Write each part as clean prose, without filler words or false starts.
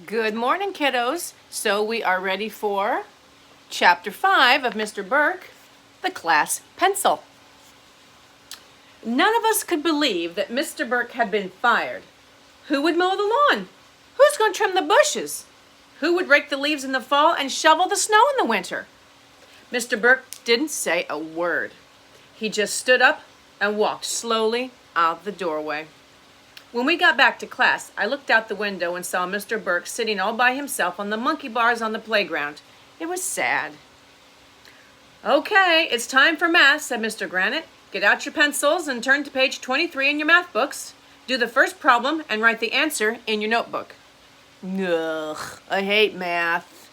Good morning, kiddos. So we are ready for Chapter 5 of Mr. Burke, the class pencil. None of us could believe that Mr. Burke had been fired. Who would mow the lawn? Who's going to trim the bushes? Who would rake the leaves in the fall and shovel the snow in the winter? Mr. Burke didn't say a word. He just stood up and walked slowly out the doorway. When we got back to class, I looked out the window and saw Mr. Burke sitting all by himself on the monkey bars on the playground. It was sad. "Okay, it's time for math," said Mr. Granite. "Get out your pencils and turn to page 23 in your math books. Do the first problem and write the answer in your notebook." Ugh, I hate math.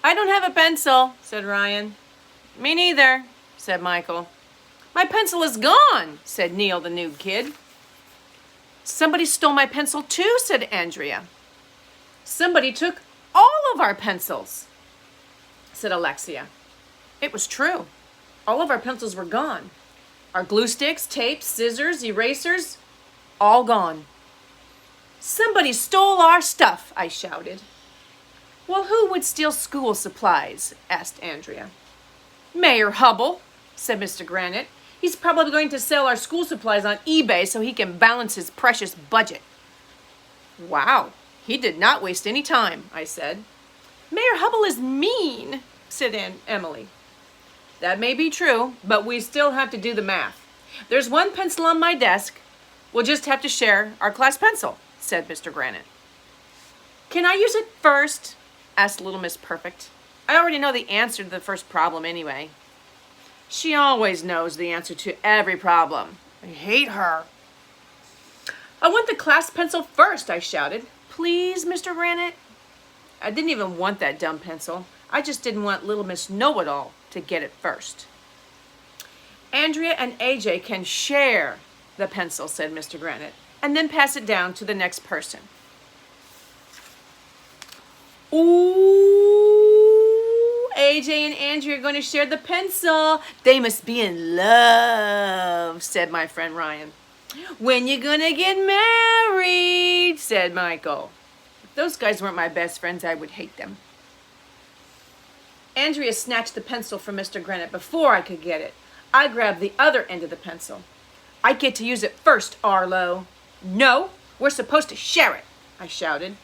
"I don't have a pencil," said Ryan. "Me neither," said Michael. "My pencil is gone," said Neil, the nude kid. "Somebody stole my pencil too," said Andrea. "Somebody took all of our pencils," said Alexia. It was true. All of our pencils were gone. Our glue sticks, tapes, scissors, erasers, all gone. "Somebody stole our stuff," I shouted. "Well, who would steal school supplies?" asked Andrea. "Mayor Hubble," said Mr. Granite. "He's probably going to sell our school supplies on eBay so he can balance his precious budget." "Wow, he did not waste any time," I said. "Mayor Hubble is mean," said Emily. "That may be true, but we still have to do the math. There's one pencil on my desk. We'll just have to share our class pencil," said Mr. Granite. "Can I use it first?" asked Little Miss Perfect. "I already know the answer to the first problem anyway." "She always knows the answer to every problem. I hate her." "I want the class pencil first," I shouted. "Please, Mr. Granite." I didn't even want that dumb pencil. I just didn't want Little Miss Know-It-All to get it first. "Andrea and AJ can share the pencil," said Mr. Granite, "and then pass it down to the next person." "Ooh, AJ and Andrea are going to share the pencil. They must be in love," said my friend Ryan. "When you gonna get married?" said Michael. If those guys weren't my best friends, I would hate them. Andrea snatched the pencil from Mr. Granite before I could get it. I grabbed the other end of the pencil. "I get to use it first, Arlo." "No, we're supposed to share it," I shouted.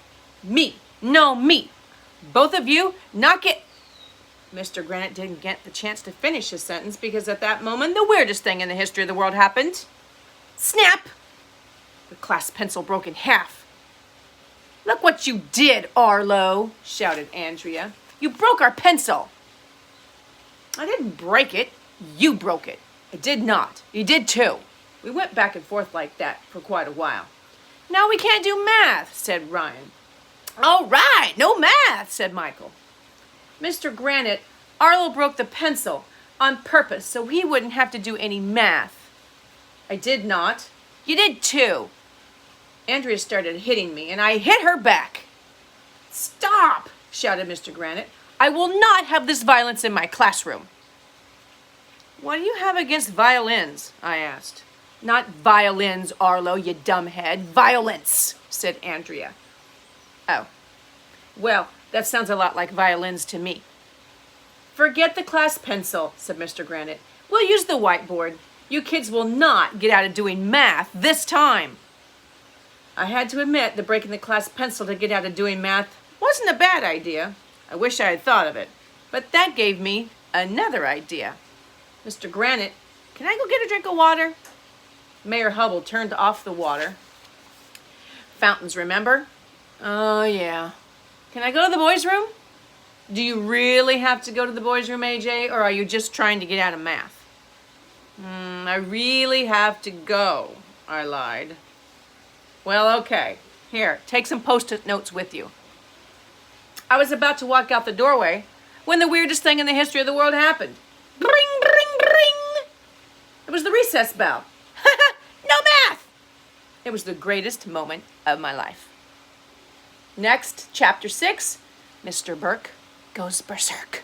"Me, no me. Both of you, knock it." Mr. Granite didn't get the chance to finish his sentence because at that moment the weirdest thing in the history of the world happened. Snap! The class pencil broke in half. "Look what you did, Arlo," shouted Andrea. "You broke our pencil." "I didn't break it. You broke it." "I did not. You did too." We went back and forth like that for quite a while. "Now we can't do math," said Ryan. "All right, no math," said Michael. "Mr. Granite, Arlo broke the pencil on purpose so he wouldn't have to do any math." "I did not." "You did too." Andrea started hitting me, and I hit her back. "Stop!" shouted Mr. Granite. "I will not have this violence in my classroom." "What do you have against violins?" I asked. "Not violins, Arlo, you dumbhead. Violence," said Andrea. "Oh, well, that sounds a lot like violins to me." "Forget the class pencil," said Mr. Granite. "We'll use the whiteboard. You kids will not get out of doing math this time." I had to admit that breaking the class pencil to get out of doing math wasn't a bad idea. I wish I had thought of it. But that gave me another idea. "Mr. Granite, can I go get a drink of water?" Mayor Hubble turned off the water. "Fountains, remember?" "Oh, yeah." "Can I go to the boys' room?" "Do you really have to go to the boys' room, AJ, or are you just trying to get out of math?" I really have to go," I lied. "Well, okay. Here, take some Post-it notes with you." I was about to walk out the doorway when the weirdest thing in the history of the world happened. Bring, bring, bring! It was the recess bell. No math! It was the greatest moment of my life. Next, Chapter 6, Mr. Burke goes berserk.